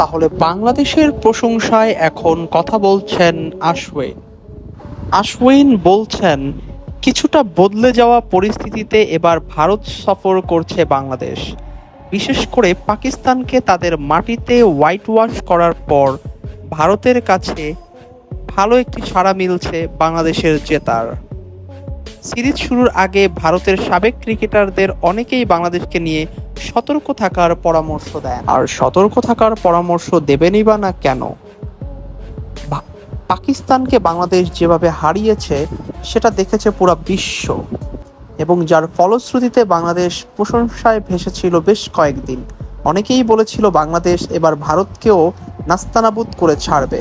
তাহলে বাংলাদেশের প্রশংসায় এখন কথা বলছেন আশওয়েন। আশওয়েন বলছেন, কিছুটা বদলে যাওয়া পরিস্থিতিতে এবার ভারত সফর করছে বাংলাদেশ। বিশেষ করে পাকিস্তানকে তাদের মাটিতে হোয়াইট ওয়াশ করার পর ভারতের কাছে ভালো একটি সাড়া মিলছে বাংলাদেশের জেতার। সিরিজ শুরুর আগে ভারতের সাবেক ক্রিকেটারদের অনেকেই বাংলাদেশকে নিয়ে সতর্ক থাকার পরামর্শ দেন। আর সতর্ক থাকার পরামর্শ দেবেনই বা না কেন? পাকিস্তানকে বাংলাদেশ যেভাবে হারিয়েছে সেটা দেখেছে পুরো বিশ্ব, এবং যার ফলশ্রুতিতে বাংলাদেশ প্রশংসায় ভেসেছিল বেশ কয়েকদিন। অনেকেই বলেছিল বাংলাদেশ এবার ভারতকেও নাস্তানাবুদ করে ছাড়বে।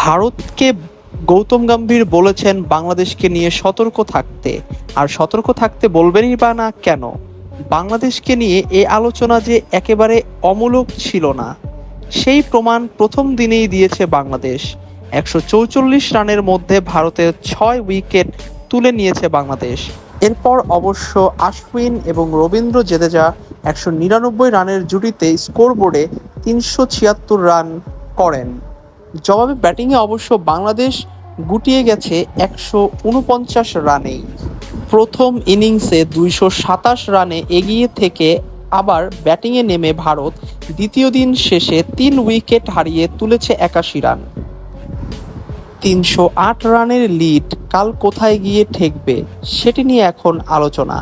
ভারতকে গৌতম গম্ভীর বলেছেন বাংলাদেশকে নিয়ে সতর্ক থাকতে। আর সতর্ক থাকতে বলবেনই বা না কেন? বাংলাদেশকে নিয়ে এই আলোচনা যে একেবারে অমূলক ছিল না, সেই প্রমাণ প্রথম দিনেই দিয়েছে বাংলাদেশ। 144 রানের মধ্যে ভারতের 6 উইকেট তুলে নিয়েছে বাংলাদেশ। এরপর অবশ্য আশ্বিন এবং রবীন্দ্র জাদেজা 199 রানের জুটিতে স্কোরবোর্ডে 376 রান করেন। জবাবে ব্যাটিংয়ে অবশ্য বাংলাদেশ গুটিয়ে গেছে 149 রানেই। প্রথম ইনিংসে 227 রানে এগিয়ে থেকে আবার ব্যাটিংয়ে নেমে ভারত দ্বিতীয় দিন শেষে 3 উইকেট হারিয়ে তুলেছে 81 রান। 308 রানের লিড কাল কোথায় গিয়ে ঠেকবে সেটি নিয়ে এখন আলোচনা।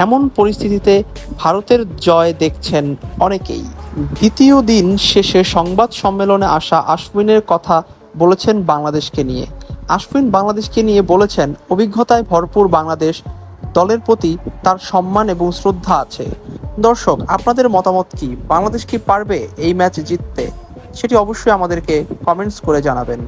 এমন পরিস্থিতিতে ভারতের জয় দেখছেন অনেকেই। দ্বিতীয় দিন শেষে সংবাদ সম্মেলনে আসা আশ্বিনের কথা বলেছেন বাংলাদেশকে নিয়ে। আশ্বিন বাংলাদেশকে নিয়ে বলেছেন, অভিজ্ঞতায় ভরপুর বাংলাদেশ দলের প্রতি তার সম্মান এবং শ্রদ্ধা আছে। দর্শক, আপনাদের মতামত কি? বাংলাদেশ কি পারবে এই ম্যাচ জিততে? সেটি অবশ্যই আমাদেরকে কমেন্টস করে জানাবেন।